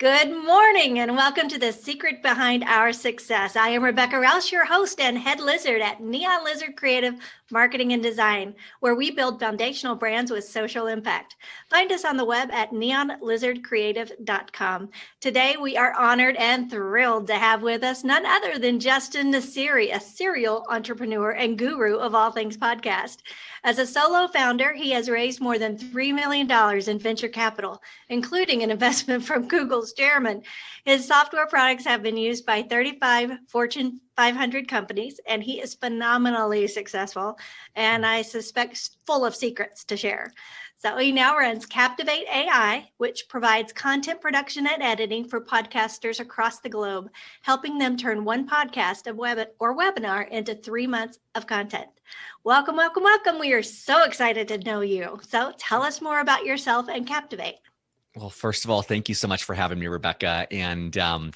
Good morning and welcome to The Secret Behind Our Success. I am Rebecca Rausch, your host and head lizard at Neon Lizard Creative Marketing and Design, where we build foundational brands with social impact. Find us on the web at neonlizardcreative.com. Today, we are honored and thrilled to have with us none other than Justin Nassiri, a serial entrepreneur and guru of all things podcast. As a solo founder, he has raised more than $3 million in venture capital, including an investment from Google's chairman. His software products have been used by 35 Fortune 500 companies, and he is phenomenally successful, and I suspect full of secrets to share. So he now runs Captivateai, which provides content production and editing for podcasters across the globe, helping them turn one podcast or webinar into 3 months of content. Welcome, welcome, welcome. We are so excited to know you. So tell us more about yourself and Captivate. Well, first of all, thank you so much for having me, Rebecca. And I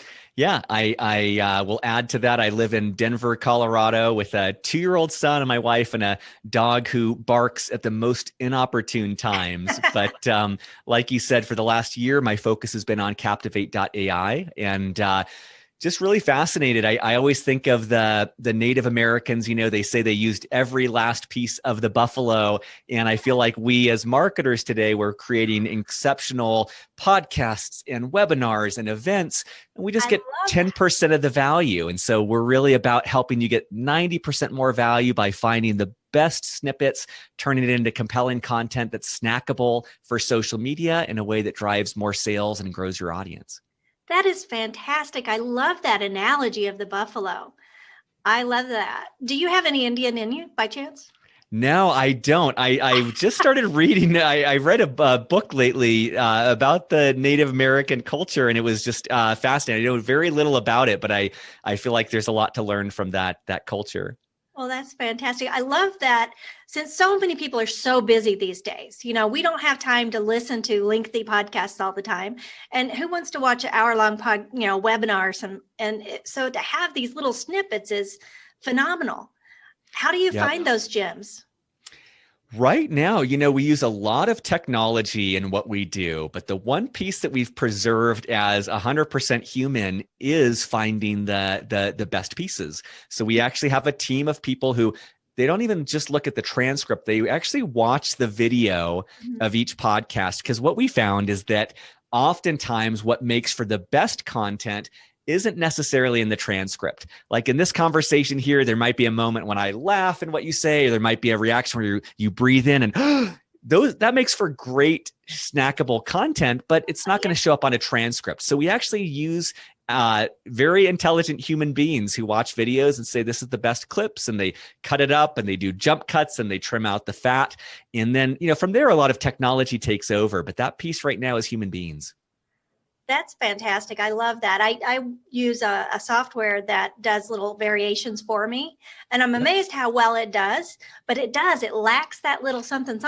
will add to that. I live in Denver, Colorado with a 2-year-old son and my wife and a dog who barks at the most inopportune times. But like you said, for the last year, my focus has been on Captivate.ai and just really fascinated. I always think of the Native Americans, they say they used every last piece of the buffalo. And I feel like we as marketers today, we're creating exceptional podcasts and webinars and events, and we just get 10% of the value. And so we're really about helping you get 90% more value by finding the best snippets, turning it into compelling content that's snackable for social media in a way that drives more sales and grows your audience. That is fantastic. I love that analogy of the buffalo. I love that. Do you have any Indian in you by chance? No, I don't. I just started reading. I read a book lately about the Native American culture, and it was just fascinating. I know very little about it, but I feel like there's a lot to learn from that culture. Well, that's fantastic. I love that since so many people are so busy these days, we don't have time to listen to lengthy podcasts all the time. And who wants to watch hour-long webinars? And so to have these little snippets is phenomenal. How do you find those gems? Right now, we use a lot of technology in what we do, but the one piece that we've preserved as 100% human is finding the best pieces. So we actually have a team of people who they don't even just look at the transcript. They actually watch the video of each podcast, because what we found is that oftentimes what makes for the best content isn't necessarily in the transcript. Like in this conversation here, there might be a moment when I laugh in what you say, or there might be a reaction where you breathe in and that makes for great snackable content, but it's not going to show up on a transcript. So we actually use very intelligent human beings who watch videos and say, this is the best clips, and they cut it up and they do jump cuts and they trim out the fat. And then, from there, a lot of technology takes over, but that piece right now is human beings. That's fantastic. I love that. I use a software that does little variations for me, and I'm amazed how well it does, but it lacks that little something.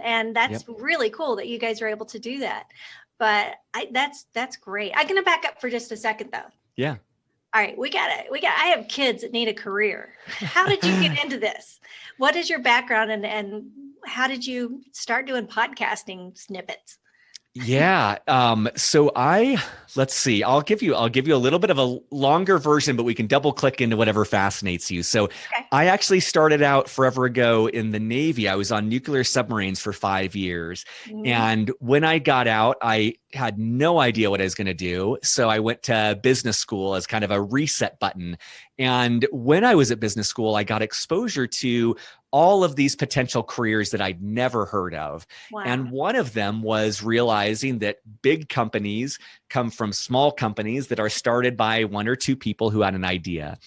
And that's really cool that you guys are able to do that. But that's great. I'm going to back up for just a second though. Yeah. All right. I have kids that need a career. How did you get into this? What is your background and how did you start doing podcasting snippets? Yeah. So let's see, I'll give you a little bit of a longer version, but we can double click into whatever fascinates you. So I actually started out forever ago in the Navy. I was on nuclear submarines for 5 years. And when I got out, I had no idea what I was going to do. So I went to business school as kind of a reset button. And when I was at business school, I got exposure to all of these potential careers that I'd never heard of. Wow. And one of them was realizing that big companies come from small companies that are started by 1 or 2 people who had an idea.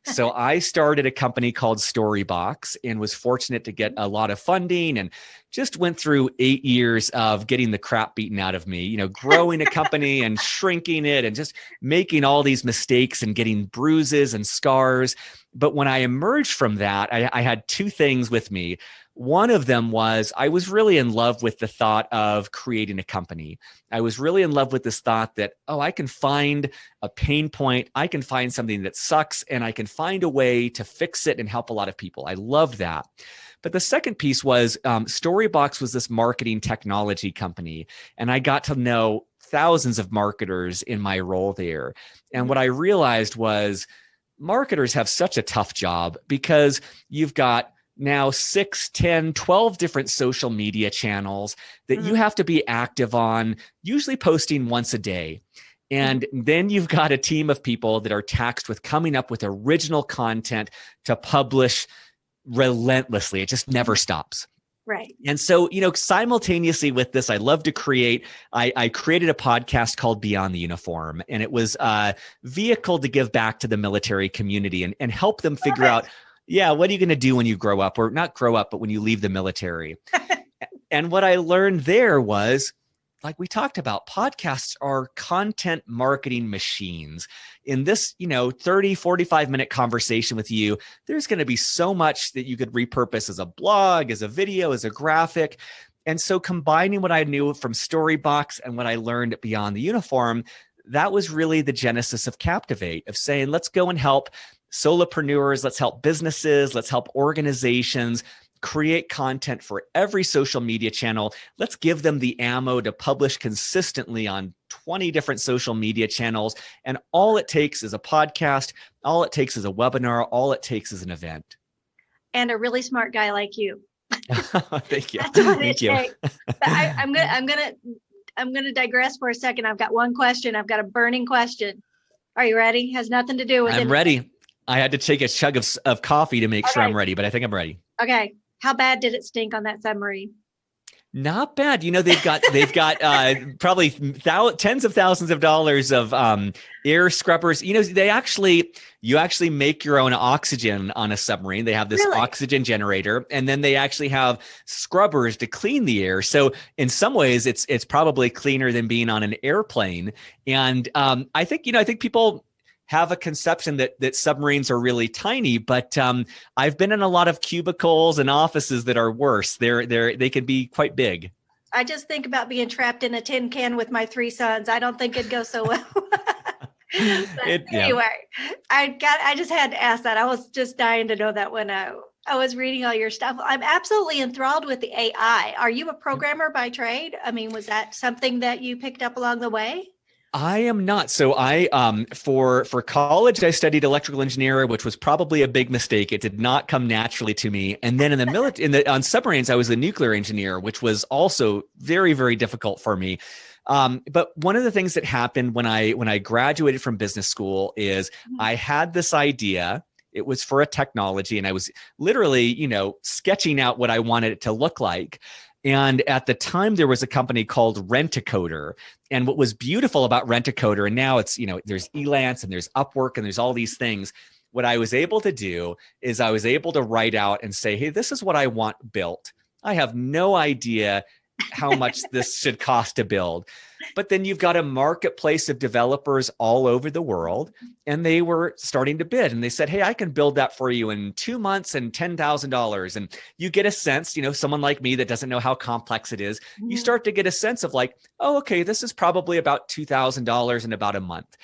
So I started a company called Storybox and was fortunate to get a lot of funding and just went through 8 years of getting the crap beaten out of me, growing a company and shrinking it and just making all these mistakes and getting bruises and scars. But when I emerged from that, I had 2 things with me. One of them was I was really in love with the thought of creating a company. I was really in love with this thought that, I can find a pain point. I can find something that sucks and I can find a way to fix it and help a lot of people. I loved that. But the second piece was Storybox was this marketing technology company, and I got to know thousands of marketers in my role there. And what I realized was marketers have such a tough job because you've got now 6, 10, 12 different social media channels that you have to be active on, usually posting once a day. And then you've got a team of people that are taxed with coming up with original content to publish relentlessly. It just never stops. Right. And so, simultaneously with this, I love to create, I created a podcast called Beyond the Uniform, and it was a vehicle to give back to the military community and help them figure out, what are you going to do when you grow up, or not grow up, but when you leave the military? And what I learned there was, like we talked about, podcasts are content marketing machines. In this, 30, 45-minute conversation with you, there's going to be so much that you could repurpose as a blog, as a video, as a graphic. And so combining what I knew from Storybox and what I learned Beyond the Uniform, that was really the genesis of Captivate, of saying, let's go and help solopreneurs, let's help businesses, let's help organizations create content for every social media channel. Let's give them the ammo to publish consistently on 20 different social media channels. And all it takes is a podcast. All it takes is a webinar. All it takes is an event. And a really smart guy like you. Thank you. That's what Thank you. I'm gonna digress for a second. I've got one question. I've got a burning question. Are you ready? Has nothing to do with it. I'm ready. I had to take a chug of coffee to make sure I'm ready, but I think I'm ready. Okay. How bad did it stink on that submarine? Not bad. They've got probably tens of thousands of dollars of air scrubbers. You actually make your own oxygen on a submarine. They have this oxygen generator, and then they actually have scrubbers to clean the air. So in some ways, it's probably cleaner than being on an airplane. And I think people have a conception that submarines are really tiny, but I've been in a lot of cubicles and offices that are worse. They can be quite big. I just think about being trapped in a tin can with my 3 sons. I don't think it'd go so well. Anyway, I just had to ask that. I was just dying to know that when I was reading all your stuff. I'm absolutely enthralled with the AI. Are you a programmer by trade? I mean, was that something that you picked up along the way? I am not. So I, for college, I studied electrical engineering, which was probably a big mistake. It did not come naturally to me. And then in the military, on submarines, I was a nuclear engineer, which was also very, very difficult for me. But one of the things that happened when I graduated from business school is I had this idea. It was for a technology, and I was literally, sketching out what I wanted it to look like. And at the time, there was a company called Rent-A-Coder. And what was beautiful about Rent-A-Coder, and now it's, there's Elance and there's Upwork and there's all these things. What I was able to do is I was able to write out and say, hey, this is what I want built. I have no idea how much this should cost to build. But then you've got a marketplace of developers all over the world, and they were starting to bid. And they said, hey, I can build that for you in 2 months and $10,000. And you get a sense, someone like me that doesn't know how complex it is, you start to get a sense of like, oh, okay, this is probably about $2,000 in about a month.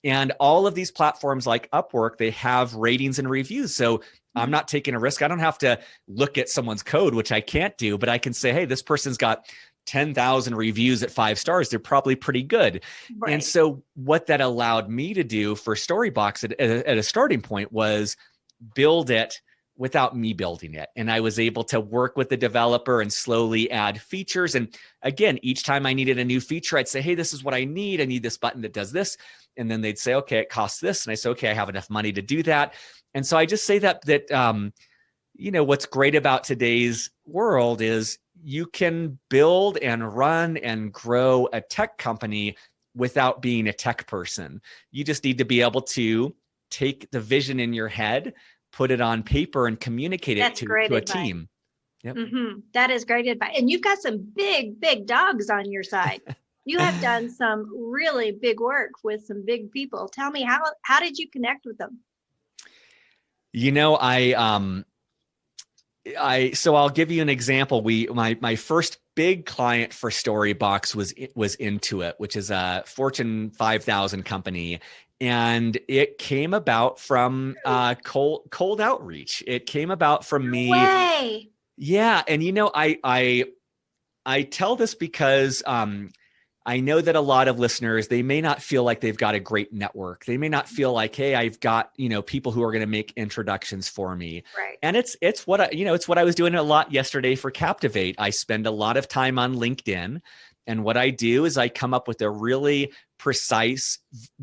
And all of these platforms like Upwork, they have ratings and reviews. So I'm not taking a risk. I don't have to look at someone's code, which I can't do, but I can say, hey, this person's got 10,000 reviews at 5 stars. They're probably pretty good. Right. And so what that allowed me to do for Storybox at a starting point was build it without me building it. And I was able to work with the developer and slowly add features. And again, each time I needed a new feature, I'd say, hey, this is what I need. I need this button that does this. And then they'd say, okay, it costs this. And I say, okay, I have enough money to do that. And so I just say that what's great about today's world is you can build and run and grow a tech company without being a tech person. You just need to be able to take the vision in your head, put it on paper, and communicate it to a team. Yep. That is great advice. And you've got some big, big dogs on your side. You have done some really big work with some big people. Tell me, how did you connect with them? So I'll give you an example. My first big client for Storybox was Intuit, which is a Fortune 5,000 company. And it came about from cold outreach. It came about from me. Way. Yeah. And, I tell this because, I know that a lot of listeners, they may not feel like they've got a great network. They may not feel like, hey, I've got, people who are going to make introductions for me. Right. And it's what it's what I was doing a lot yesterday for Captivate. I spend a lot of time on LinkedIn. And what I do is I come up with a really precise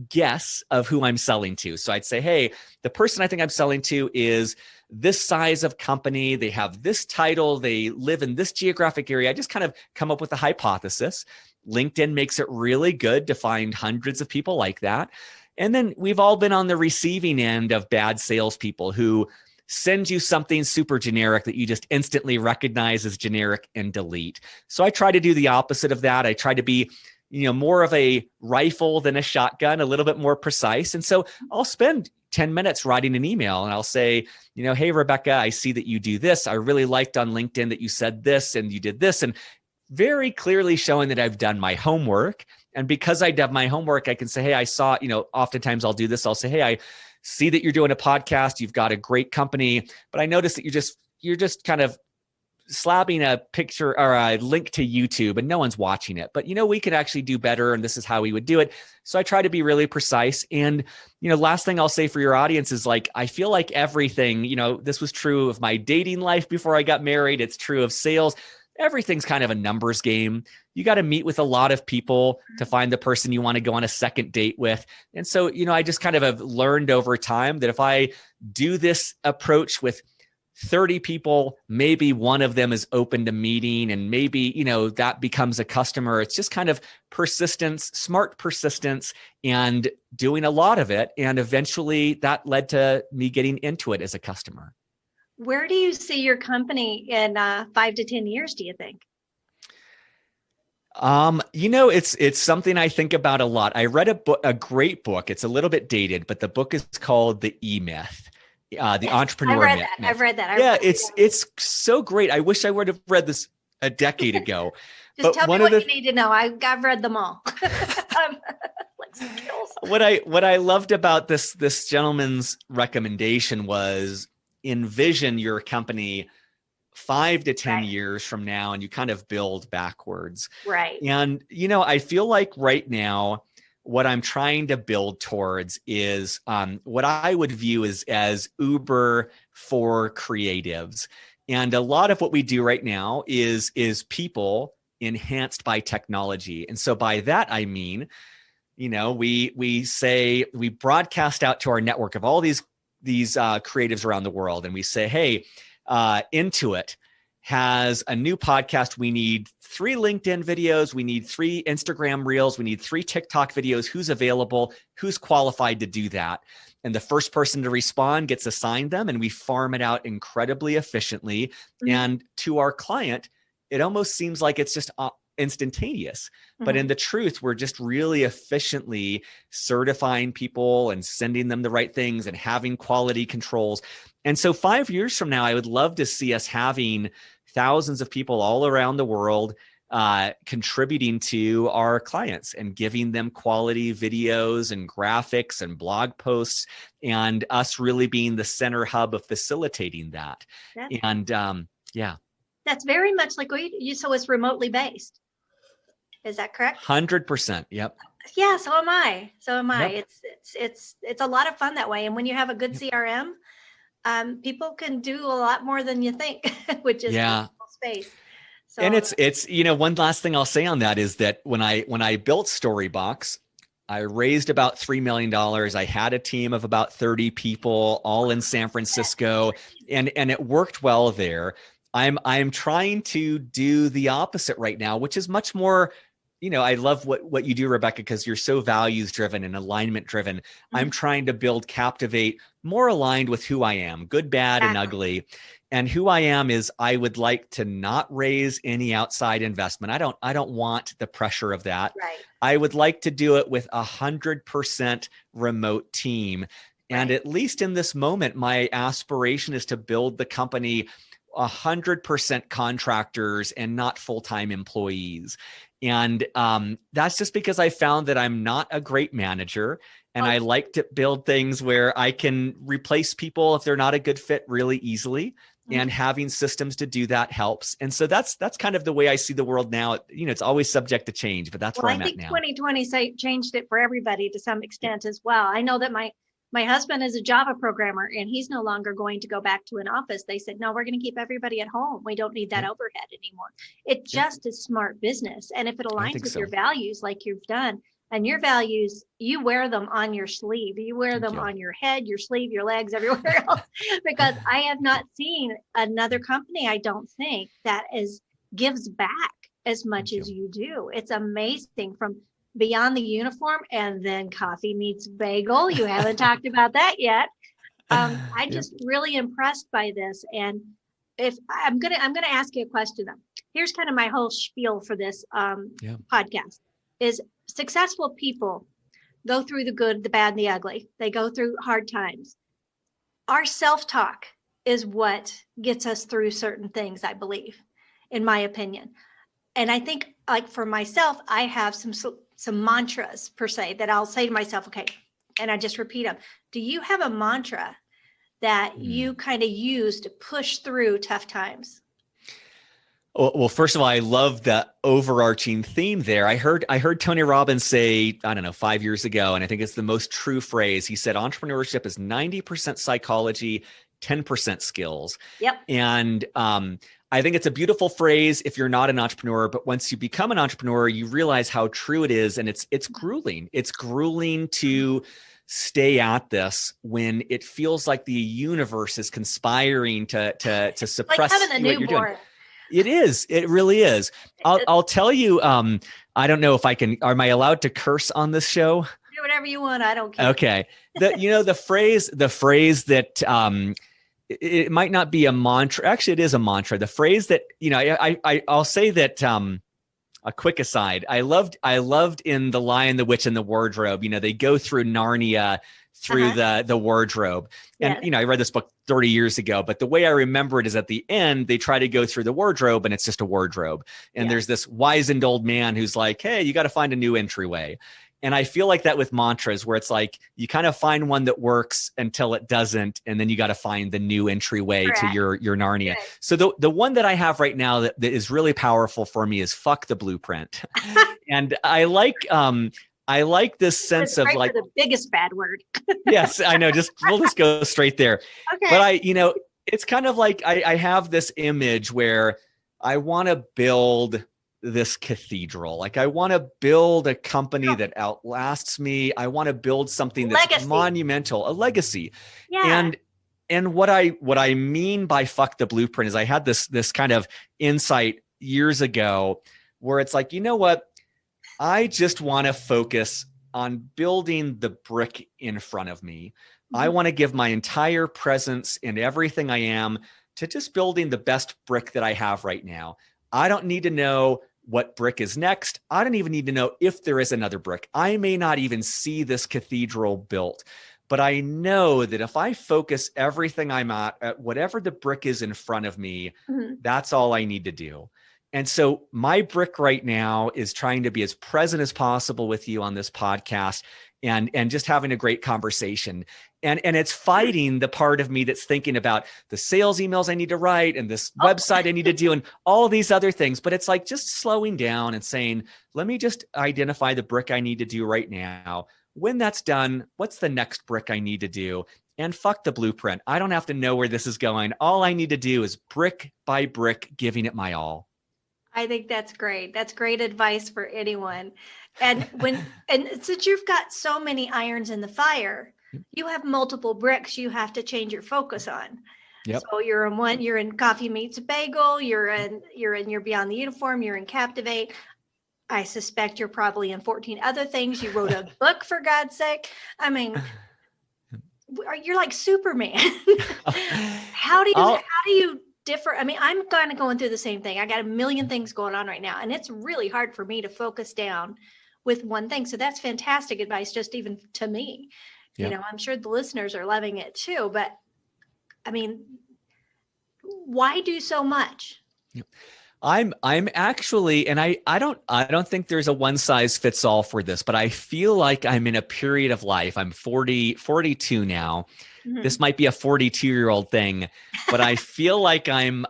guess of who I'm selling to. So I'd say, hey, the person I think I'm selling to is this size of company. They have this title. They live in this geographic area. I just kind of come up with a hypothesis. LinkedIn makes it really good to find hundreds of people like that. And then we've all been on the receiving end of bad salespeople who send you something super generic that you just instantly recognize as generic and delete. So I try to do the opposite of that. I try to be, more of a rifle than a shotgun, a little bit more precise. And so I'll spend 10 minutes writing an email and I'll say, hey, Rebecca, I see that you do this. I really liked on LinkedIn that you said this and you did this. And very clearly showing that I've done my homework. And because I did my homework, I can say, hey, I saw, oftentimes I'll do this. I'll say, hey, I see that you're doing a podcast. You've got a great company, but I noticed that you're just kind of slapping a picture or a link to YouTube and no one's watching it. But, we could actually do better. And this is how we would do it. So I try to be really precise. And, last thing I'll say for your audience is like, I feel like everything, this was true of my dating life before I got married. It's true of sales. Everything's kind of a numbers game. You got to meet with a lot of people to find the person you want to go on a second date with. And so, I just kind of have learned over time that if I do this approach with 30 people, maybe one of them is open to meeting and maybe, that becomes a customer. It's just kind of persistence, smart persistence, and doing a lot of it. And eventually that led to me getting into it as a customer. Where do you see your company in 5 to 10 years, do you think? It's something I think about a lot. I read a great book. It's a little bit dated, but the book is called The E-Myth. The entrepreneur myth. I've read that. Yeah, it's so great. I wish I would have read this a decade ago. Just tell me what you need to know. I've read them all. What I loved about this gentleman's recommendation was envision your company 5 to 10 years from now, and you kind of build backwards. Right. And, I feel like right now, what I'm trying to build towards is what I would view as Uber for creatives. And a lot of what we do right now is people enhanced by technology. And so by that, I mean, we broadcast out to our network of all these creatives around the world. And we say, hey, Intuit has a new podcast. We need 3 LinkedIn videos. We need 3 Instagram reels. We need 3 TikTok videos. Who's available? Who's qualified to do that? And the first person to respond gets assigned them, and we farm it out incredibly efficiently. Mm-hmm. And to our client, it almost seems like it's just instantaneous. Mm-hmm. But in the truth, we're just really efficiently certifying people and sending them the right things and having quality controls. And so 5 years from now, I would love to see us having thousands of people all around the world contributing to our clients and giving them quality videos and graphics and blog posts, and us really being the center hub of facilitating that. That's very much like so it's remotely based. Is that correct? 100%. Yep. Yeah. So am I. Yep. It's a lot of fun that way. And when you have a good CRM, people can do a lot more than you think, which is space. So, and it's one last thing I'll say on that is that when I built Storybox, I raised about $3 million. I had a team of about 30 people, all in San Francisco, and it worked well there. I'm trying to do the opposite right now, which is much more. I love what you do, Rebecca, because you're so values driven and alignment driven. Mm-hmm. I'm trying to build Captivate more aligned with who I am, good, bad, and ugly. And who I am is I would like to not raise any outside investment. I don't want the pressure of that. Right. I would like to do it with 100% remote team. And at least in this moment, my aspiration is to build the company 100% contractors and not full-time employees. And that's just because I found that I'm not a great manager, and I like to build things where I can replace people if they're not a good fit really easily. and having systems to do that helps. And so that's kind of the way I see the world now. It's always subject to change, but that's where I'm at now. I think 2020 changed it for everybody to some extent as well. I know that my husband is a Java programmer and he's no longer going to go back to an office. They said, no, we're going to keep everybody at home. We don't need that overhead anymore. It just is smart business. And if it aligns with your values, like you've done, and your values, you wear them on your sleeve. You wear them on your head, your sleeve, your legs, everywhere else. Because I have not seen another company, I don't think, that gives back as much as you do. It's amazing, from beyond the uniform and then coffee meets bagel. You haven't talked about that yet. I'm just really impressed by this. And if I'm gonna ask you a question though. Here's kind of my whole spiel for this podcast is successful people go through the good, the bad, and the ugly. They go through hard times. Our self-talk is what gets us through certain things, I believe, in my opinion. And I think, like for myself, I have some mantras per se that I'll say to myself, okay, and I just repeat them. Do you have a mantra that you kind of use to push through tough times? Well, first of all, I love the overarching theme there. I heard Tony Robbins say, I don't know, 5 years ago, and I think it's the most true phrase. He said, entrepreneurship is 90% psychology, 10% skills. Yep. And I think it's a beautiful phrase if you're not an entrepreneur, but once you become an entrepreneur, you realize how true it is. And it's grueling. It's grueling to stay at this when it feels like the universe is conspiring to suppress like having a what you're doing. newborn. It is. It really is. I'll tell you, I don't know if am I allowed to curse on this show? Do whatever you want. I don't care. Okay. The phrase that, it might not be a mantra. Actually, it is a mantra. The phrase that, I'll say that, a quick aside, I loved in The Lion, the Witch, and the Wardrobe, they go through Narnia through the wardrobe. And, I read this book 30 years ago, but the way I remember it is at the end, they try to go through the wardrobe and it's just a wardrobe. And there's this wizened old man who's like, hey, you got to find a new entryway. And I feel like that with mantras, where it's like you kind of find one that works until it doesn't, and then you got to find the new entryway to your Narnia. Right. So the one that I have right now that is really powerful for me is fuck the blueprint. And I like this sense of like the biggest bad word. Yes, I know. We'll just go straight there. Okay. But it's kind of like I have this image where I want to build this cathedral. Like I want to build a company that outlasts me. I want to build something that's monumental, a legacy. Yeah. And what I mean by fuck the blueprint is I had this kind of insight years ago where it's like, you know what? I just want to focus on building the brick in front of me. Mm-hmm. I want to give my entire presence and everything I am to just building the best brick that I have right now. I don't need to know what brick is next. I don't even need to know if there is another brick. I may not even see this cathedral built, but I know that if I focus everything I'm at whatever the brick is in front of me, that's all I need to do. And so my brick right now is trying to be as present as possible with you on this podcast and just having a great conversation. And it's fighting the part of me that's thinking about the sales emails I need to write and this website I need to do and all these other things. But it's like just slowing down and saying, let me just identify the brick I need to do right now. When that's done, what's the next brick I need to do? And fuck the blueprint. I don't have to know where this is going. All I need to do is brick by brick, giving it my all. I think that's great. That's great advice for anyone. And since you've got so many irons in the fire, you have multiple bricks you have to change your focus on. Yep. So you're in Coffee Meets Bagel, you're in Beyond the Uniform, you're in Captivate. I suspect you're probably in 14 other things. You wrote a book, for God's sake. I mean, you're like Superman. How do you differ? I mean, I'm kind of going through the same thing. I got a million things going on right now, and it's really hard for me to focus down with one thing. So that's fantastic advice, just even to me. Yep. I'm sure the listeners are loving it too, but I mean, why do so much? Yep. I'm actually, and I don't think there's a one size fits all for this, but I feel like I'm in a period of life. I'm 42 now. This Mhm. might be a 42-year-old thing, but I feel like I'm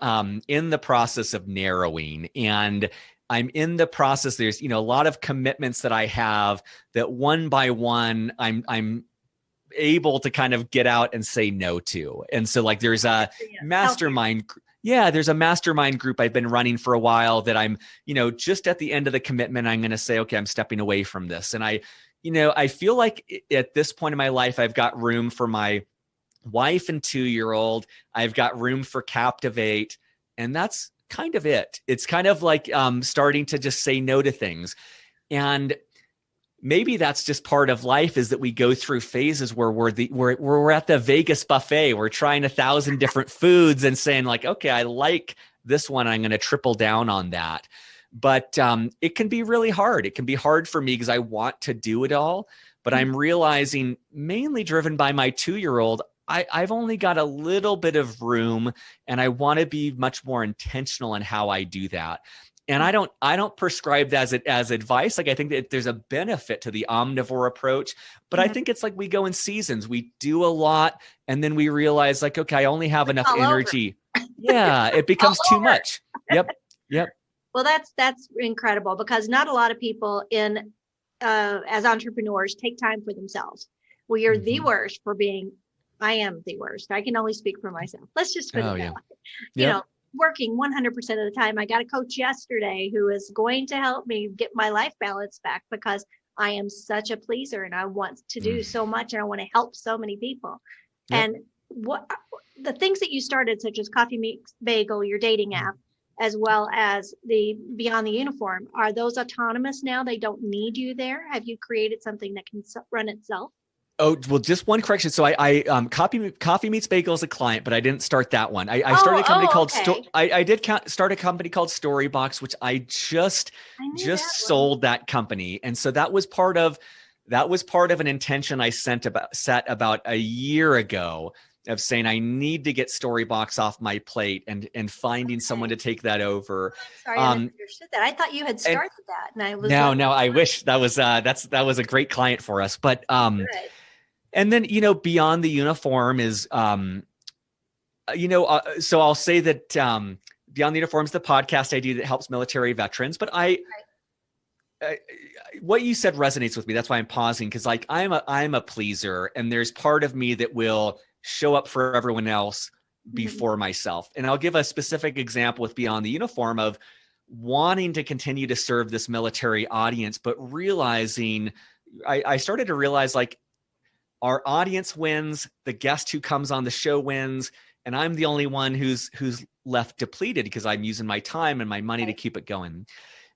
in the process of narrowing, and I'm in the process. There's, a lot of commitments that I have that one by one I'm able to kind of get out and say no to. And so like there's a Yes, healthier. mastermind. Yeah, there's a mastermind group I've been running for a while that I'm, just at the end of the commitment, I'm going to say, okay, I'm stepping away from this. And I feel like at this point in my life, I've got room for my wife and 2-year-old. I've got room for Captivate. And that's kind of it. It's kind of like starting to just say no to things. And maybe that's just part of life, is that we go through phases where we're at the Vegas buffet. We're trying 1,000 different foods and saying like, okay, I like this one. I'm going to triple down on that. But it can be really hard. It can be hard for me because I want to do it all. But I'm realizing, mainly driven by my 2-year-old, I've only got a little bit of room, and I want to be much more intentional in how I do that. And I don't prescribe that as advice. Like, I think that there's a benefit to the omnivore approach, but I Mhm. think it's like we go in seasons. We do a lot, and then we realize like, okay, I only have enough All over. energy. Yeah, it All becomes too over. much. Yep. Yep. Well, that's incredible, because not a lot of people in as entrepreneurs take time for themselves. We are the Mm-hmm. worst for being. I am the worst. I can only speak for myself. Let's just put Oh it that yeah. way. You know, Yep. working 100% of the time. I got a coach yesterday who is going to help me get my life balance back, because I am such a pleaser and I want to do Mm. so much and I want to help so many people. Yep. And what the things that you started, such as Coffee Meets Bagel, your dating app, as well as the Beyond the Uniform, are those autonomous now? They don't need you there. Have you created something that can run itself? Oh, well, just one correction. So I Coffee Meets Bagel is a client, but I didn't start that one. I started a company Oh, called okay. I did start a company called Storybox, which I just I knew that just one. sold that company. And so that was part of an intention I set about a year ago, of saying I need to get Storybox off my plate, and finding someone Okay. to take that over. I'm sorry, I Um, misunderstood that. I thought you had and started that, and I was now, like, now I wish that was a great client for us. But good. and then, Beyond the Uniform is so I'll say that Beyond the Uniform is the podcast I do that helps military veterans. But what you said resonates with me. That's why I'm pausing, because like I'm a pleaser, and there's part of me that will show up for everyone else Mhm. before myself. And I'll give a specific example with Beyond the Uniform of wanting to continue to serve this military audience, but realizing I started to realize like our audience wins, the guest who comes on the show wins, and I'm the only one who's left depleted because I'm using my time and my money to Right. keep it going.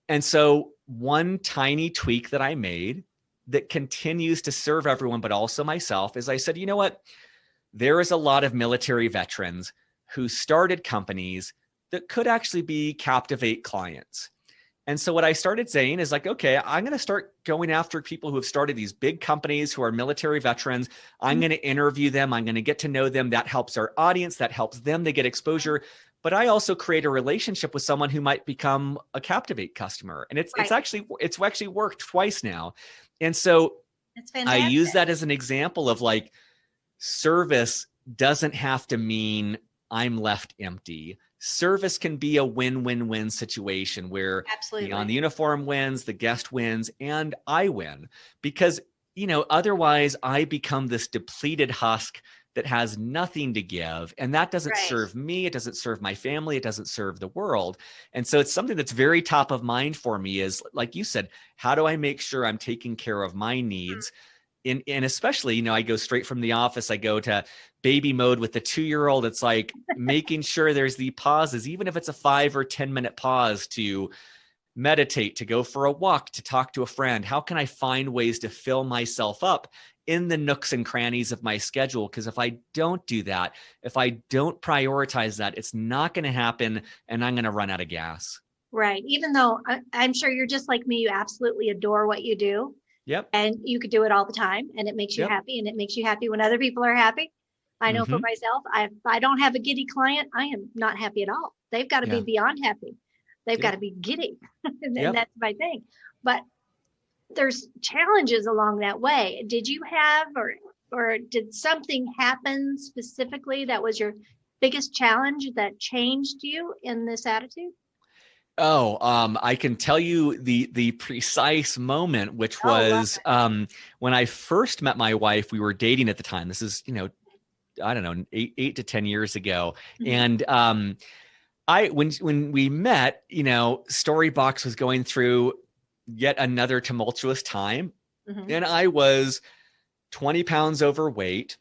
And so one tiny tweak that I made that continues to serve everyone, but also myself, is I said, you know what? There is a lot of military veterans who started companies that could actually be Captivate clients. And so what I started saying is like, okay, I'm going to start going after people who have started these big companies who are military veterans. I'm going to interview them. I'm going to get to know them. That helps our audience. That helps them. They get exposure. But I also create a relationship with someone who might become a Captivate customer. And it's Right. actually worked twice now. And so That's I use fantastic. that as an example of like, service doesn't have to mean I'm left empty. Service can be a win-win-win situation where Beyond Absolutely. the Uniform wins, the guest wins, and I win. Because, otherwise I become this depleted husk that has nothing to give. And that doesn't Right. serve me. It doesn't serve my family. It doesn't serve the world. And so it's something that's very top of mind for me, is like you said, how do I make sure I'm taking care of my needs? And especially, I go straight from the office, I go to baby mode with the 2-year-old. It's like making sure there's the pauses, even if it's a 5 or 10 minute pause, to meditate, to go for a walk, to talk to a friend. How can I find ways to fill myself up in the nooks and crannies of my schedule? Because if I don't do that, if I don't prioritize that, it's not going to happen, and I'm going to run out of gas. Right. Even though I'm sure you're just like me, you absolutely adore what you do, Yep. and you could do it all the time, and it makes you Yep. happy, and it makes you happy when other people are happy. I know for Mm-hmm. myself, if I don't have a giddy client, I am not happy at all. They've got to be Yeah. beyond happy. they've Yep. got to be giddy. And Yep. that's my thing. But there's challenges along that way. Did you have, or did something happen specifically that was your biggest challenge that changed you in this attitude? Oh, I can tell you the precise moment, which Oh, love was when I first met my wife. We were dating at the time. This is, I don't know, 8 to 10 years ago. it. Mhm. And when we met, Storybox was going through yet another tumultuous time, Mhm. and I was 20 pounds overweight.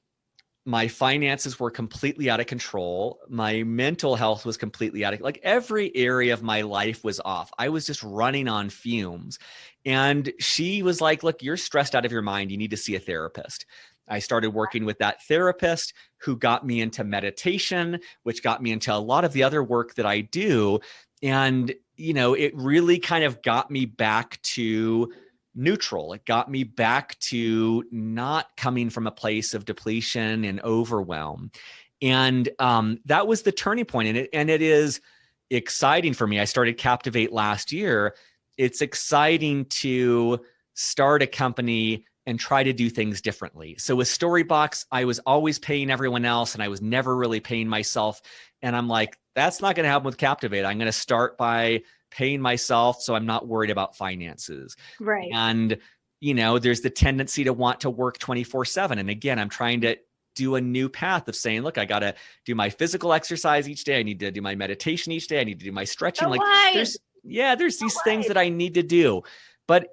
My finances were completely out of control. My mental health was completely out of, like, every area of my life was off. I was just running on fumes. And she was like, look, you're stressed out of your mind. You need to see a therapist. I started working with that therapist who got me into meditation, which got me into a lot of the other work that I do. And, it really kind of got me back to neutral. It got me back to not coming from a place of depletion and overwhelm. And that was the turning point. And it is exciting for me. I started Captivate last year. It's exciting to start a company and try to do things differently. So with Storybox, I was always paying everyone else and I was never really paying myself. And I'm like, that's not going to happen with Captivate. I'm going to start by paying myself so I'm not worried about finances. Right. And, there's the tendency to want to work 24/7. And again, I'm trying to do a new path of saying, look, I got to do my physical exercise each day. I need to do my meditation each day. I need to do my stretching. So Like wise. there's So these things wise. that I need to do, but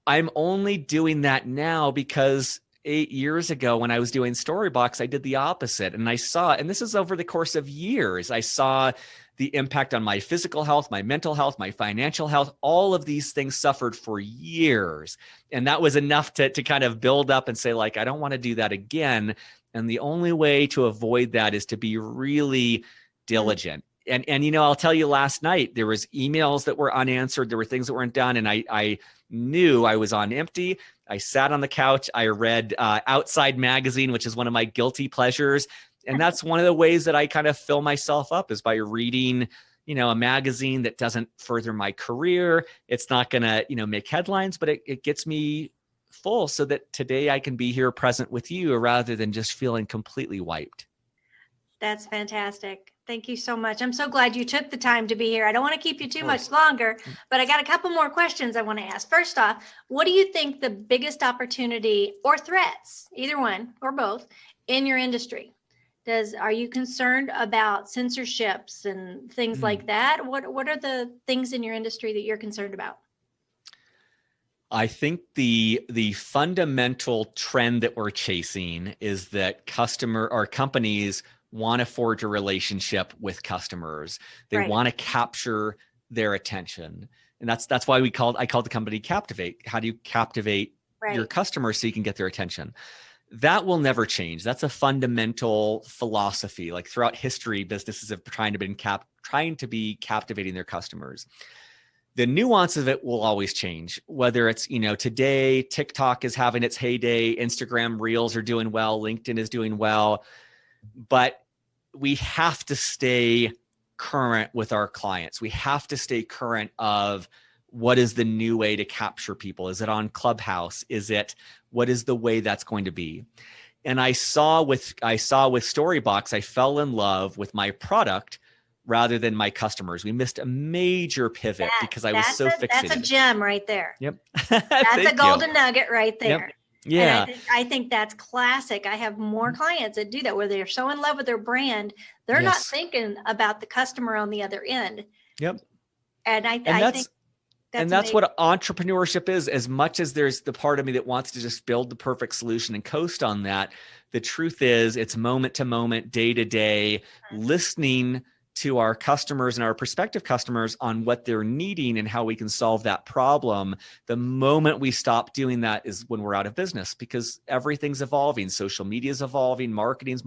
I'm only doing that now because 8 years ago when I was doing Storybox, I did the opposite. And I saw, and this is over the course of years, I saw the impact on my physical health, my mental health, my financial health. All of these things suffered for years. And that was enough to kind of build up and say, like, I don't want to do that again. And the only way to avoid that is to be really diligent. And I'll tell you, last night there was emails that were unanswered. There were things that weren't done. And I knew I was on empty. I sat on the couch. I read Outside Magazine, which is one of my guilty pleasures. And that's one of the ways that I kind of fill myself up, is by reading, a magazine that doesn't further my career. It's not going to, make headlines, but it gets me full so that today I can be here present with you rather than just feeling completely wiped. That's fantastic. Thank you so much. I'm so glad you took the time to be here. I don't want to keep you too much course. longer, but I got a couple more questions I want to ask. First off, what do you think the biggest opportunity or threats, either one or both, in your industry? Are you concerned about censorships and things like that? What are the things in your industry that you're concerned about? I think the fundamental trend that we're chasing is that companies want to forge a relationship with customers. They Right. want to capture their attention. And that's why I called the company Captivate. How do you captivate your customers so you can get their attention? That will never change. That's a fundamental philosophy. Like, throughout history, businesses have trying to be captivating their customers. The nuance of it will always change, whether it's, today TikTok is having its heyday, Instagram Reels are doing well, LinkedIn is doing well, but we have to stay current with our clients. We have to stay current of what is the new way to capture people. Is it on Clubhouse? What is the way that's going to be? And I saw with Storybox, I fell in love with my product rather than my customers. We missed a major pivot because I was so fixated. That's a gem right there. Yep. That's a golden nugget right there. Yep. Yeah. And I think that's classic. I have more clients that do that, where they're so in love with their brand, they're not thinking about the customer on the other end. Yep. And I think that's what entrepreneurship is. As much as there's the part of me that wants to just build the perfect solution and coast on that, the truth is it's moment to moment, day to day, listening to our customers and our prospective customers on what they're needing and how we can solve that problem. The moment we stop doing that is when we're out of business, because everything's evolving. Social media is evolving, marketing's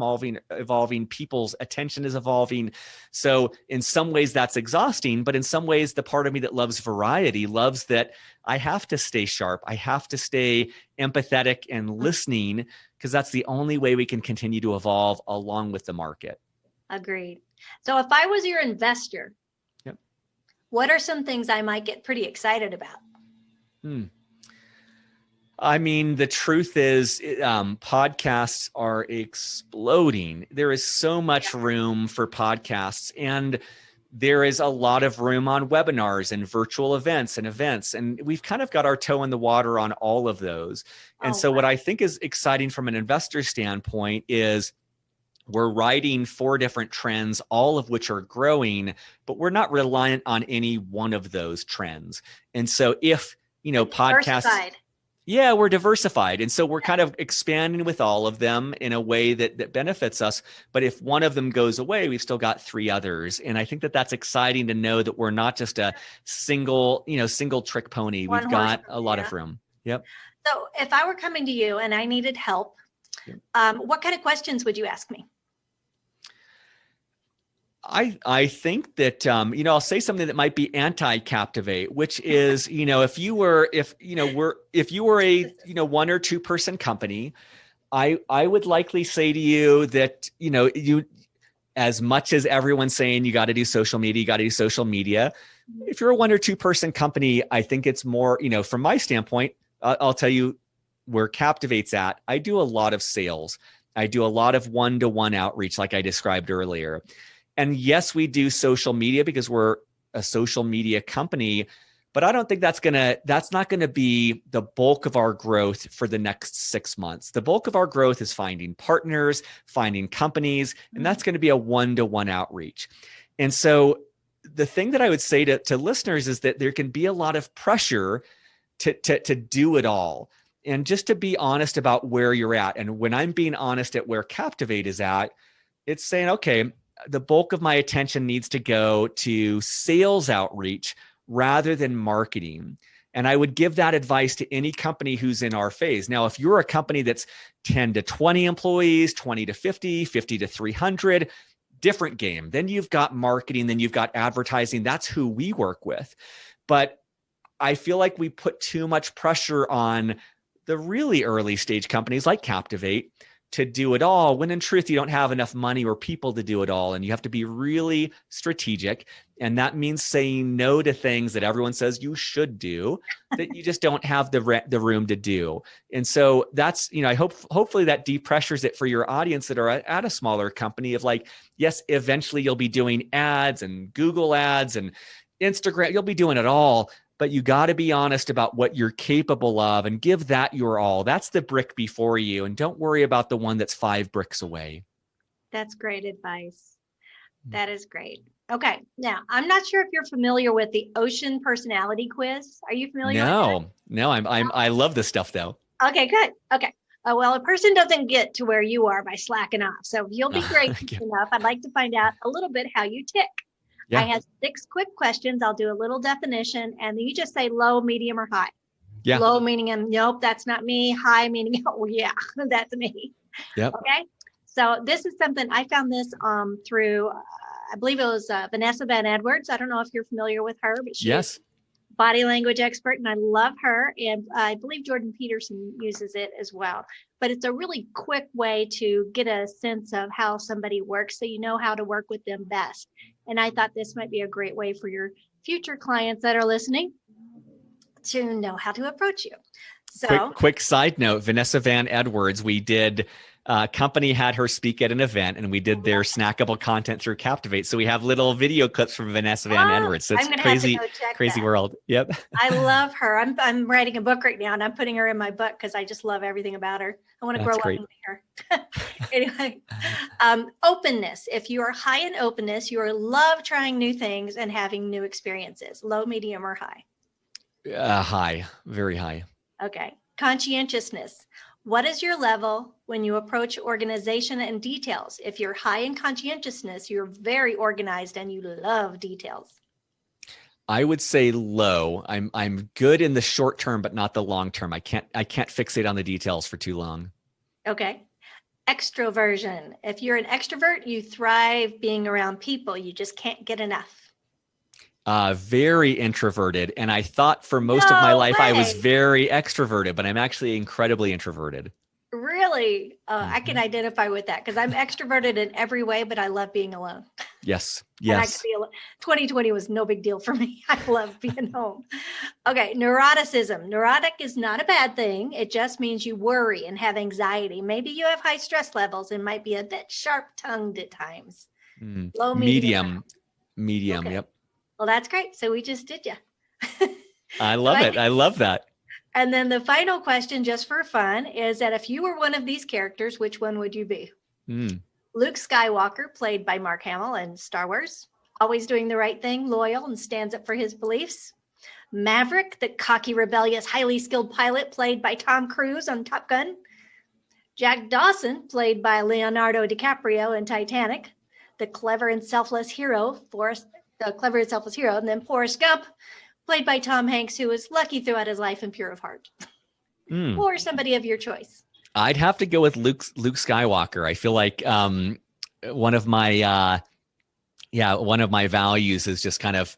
evolving, people's attention is evolving. So in some ways that's exhausting, but in some ways the part of me that loves variety loves that I have to stay sharp. I have to stay empathetic and listening, because that's the only way we can continue to evolve along with the market. Agreed. So if I was your investor, what are some things I might get pretty excited about? I mean, the truth is, podcasts are exploding. There is so much room for podcasts, and there is a lot of room on webinars and virtual events. And we've kind of got our toe in the water on all of those. And so what I think is exciting from an investor standpoint is we're riding 4 different trends, all of which are growing, but we're not reliant on any one of those trends. And so if, podcasts, we're diversified. And so we're kind of expanding with all of them in a way that benefits us. But if one of them goes away, we've still got 3 others. And I think that that's exciting to know that we're not just a single trick pony. We've got a lot of room. Yep. So if I were coming to you and I needed help, what kind of questions would you ask me? I think that, I'll say something that might be anti-Captivate, which is, if you were a, 1 or 2 person company, I would likely say to you that, you, as much as everyone's saying, you got to do social media, if you're a 1 or 2 person company, I think it's more, from my standpoint, I'll tell you where Captivate's at. I do a lot of sales. I do a lot of one-to-one outreach, like I described earlier. And yes, we do social media because we're a social media company, but I don't think that's not going to be the bulk of our growth for the next 6 months. The bulk of our growth is finding partners, finding companies, and that's going to be a one-to-one outreach. And so the thing that I would say to listeners is that there can be a lot of pressure to do it all. And just to be honest about where you're at. And when I'm being honest at where Captivate is at, it's saying, okay, the bulk of my attention needs to go to sales outreach rather than marketing. And I would give that advice to any company who's in our phase. Now, if you're a company that's 10 to 20 employees, 20 to 50, 50 to 300, different game. Then you've got marketing, then you've got advertising. That's who we work with. But I feel like we put too much pressure on the really early stage companies like Captivate to do it all, when in truth, you don't have enough money or people to do it all. And you have to be really strategic. And that means saying no to things that everyone says you should do, that you just don't have the room to do. And so that's, I hopefully that depressures it for your audience that are at a smaller company of like, yes, eventually you'll be doing ads and Google ads and Instagram, you'll be doing it all. But you got to be honest about what you're capable of and give that your all. That's the brick before you. And don't worry about the one that's 5 bricks away. That's great advice. That is great. Okay. Now, I'm not sure if you're familiar with the Ocean Personality Quiz. Are you familiar with that? No, I love this stuff though. Okay, good. Okay. Well, a person doesn't get to where you are by slacking off. So if you'll be gracious enough, I'd like to find out a little bit how you tick. Yeah. I have 6 quick questions. I'll do a little definition, and then you just say low, medium, or high. Yeah. Low meaning, nope, that's not me. High meaning, oh yeah, that's me. Yep. Okay. So this is something I found this through, I believe it was Vanessa Van Edwards. I don't know if you're familiar with her, but she's a body language expert, and I love her. And I believe Jordan Peterson uses it as well. But it's a really quick way to get a sense of how somebody works, so you know how to work with them best. And I thought this might be a great way for your future clients that are listening to know how to approach you. So quick side note, Vanessa Van Edwards, we did, company had her speak at an event, and we did their snackable content through Captivate. So we have little video clips from Vanessa Van Edwards. So it's crazy world. Yep. I love her. I'm writing a book right now, and I'm putting her in my book because I just love everything about her. I want to grow up and be her. Anyway, openness. If you are high in openness, you love trying new things and having new experiences. Low, medium, or high? High, very high. Okay. Conscientiousness. What is your level when you approach organization and details? If you're high in conscientiousness, you're very organized and you love details. I would say low. I'm good in the short term, but not the long term. I can't fixate on the details for too long. Okay. Extroversion. If you're an extrovert, you thrive being around people. You just can't get enough. Very introverted. And I thought for most of my life, I was very extroverted, but I'm actually incredibly introverted. Really? totally, I can identify with that because I'm extroverted in every way, but I love being alone. Yes. And I could be 2020 was no big deal for me. I love being home. Okay, neuroticism. Neurotic is not a bad thing. It just means you worry and have anxiety. Maybe you have high stress levels and might be a bit sharp-tongued at times. Low, Medium. Okay. Yep. Well, that's great. So we just did you. I love it. I love that. And then the final question, just for fun, is that if you were one of these characters, which one would you be? Luke Skywalker, played by Mark Hamill in Star Wars, always doing the right thing, loyal, and stands up for his beliefs. Maverick, the cocky, rebellious, highly skilled pilot, played by Tom Cruise on Top Gun. Jack Dawson, played by Leonardo DiCaprio in Titanic. The clever and selfless hero, and then Forrest Gump, played by Tom Hanks, who was lucky throughout his life and pure of heart. Or somebody of your choice. I'd have to go with Luke Skywalker. I feel like one of my values is just kind of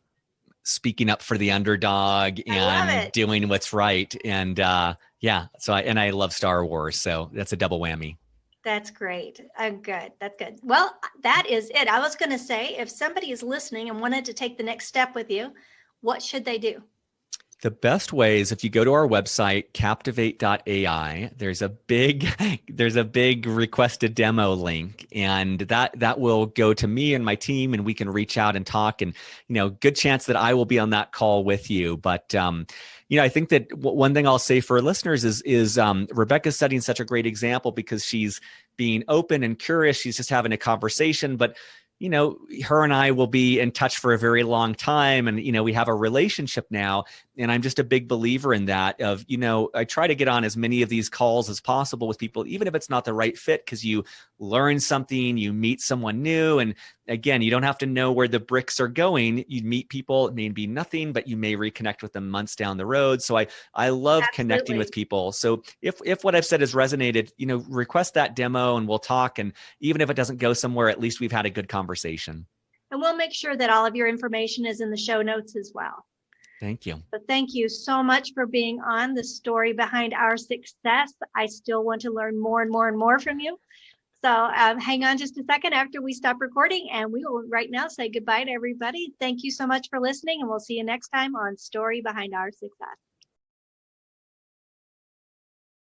speaking up for the underdog and doing what's right. And I love Star Wars, so that's a double whammy. That's great. Good. That's good. Well, that is it. I was going to say, if somebody is listening and wanted to take the next step with you, what should they do? The best way is if you go to our website, Captivate.ai, there's a big requested demo link, and that will go to me and my team, and we can reach out and talk, and good chance that I will be on that call with you. But I think that one thing I'll say for listeners is Rebecca's setting such a great example because she's being open and curious. She's just having a conversation, but her and I will be in touch for a very long time. And, we have a relationship now. And I'm just a big believer in that I try to get on as many of these calls as possible with people, even if it's not the right fit, because you learn something, you meet someone new. And again, you don't have to know where the bricks are going. You meet people, it may be nothing, but you may reconnect with them months down the road. So I love connecting with people. So if what I've said has resonated, request that demo and we'll talk. And even if it doesn't go somewhere, at least we've had a good conversation. And we'll make sure that all of your information is in the show notes as well. Thank you. So thank you so much for being on The Story Behind Our Success. I still want to learn more and more and more from you. So hang on just a second after we stop recording, and we will right now say goodbye to everybody. Thank you so much for listening, and we'll see you next time on Story Behind Our Success.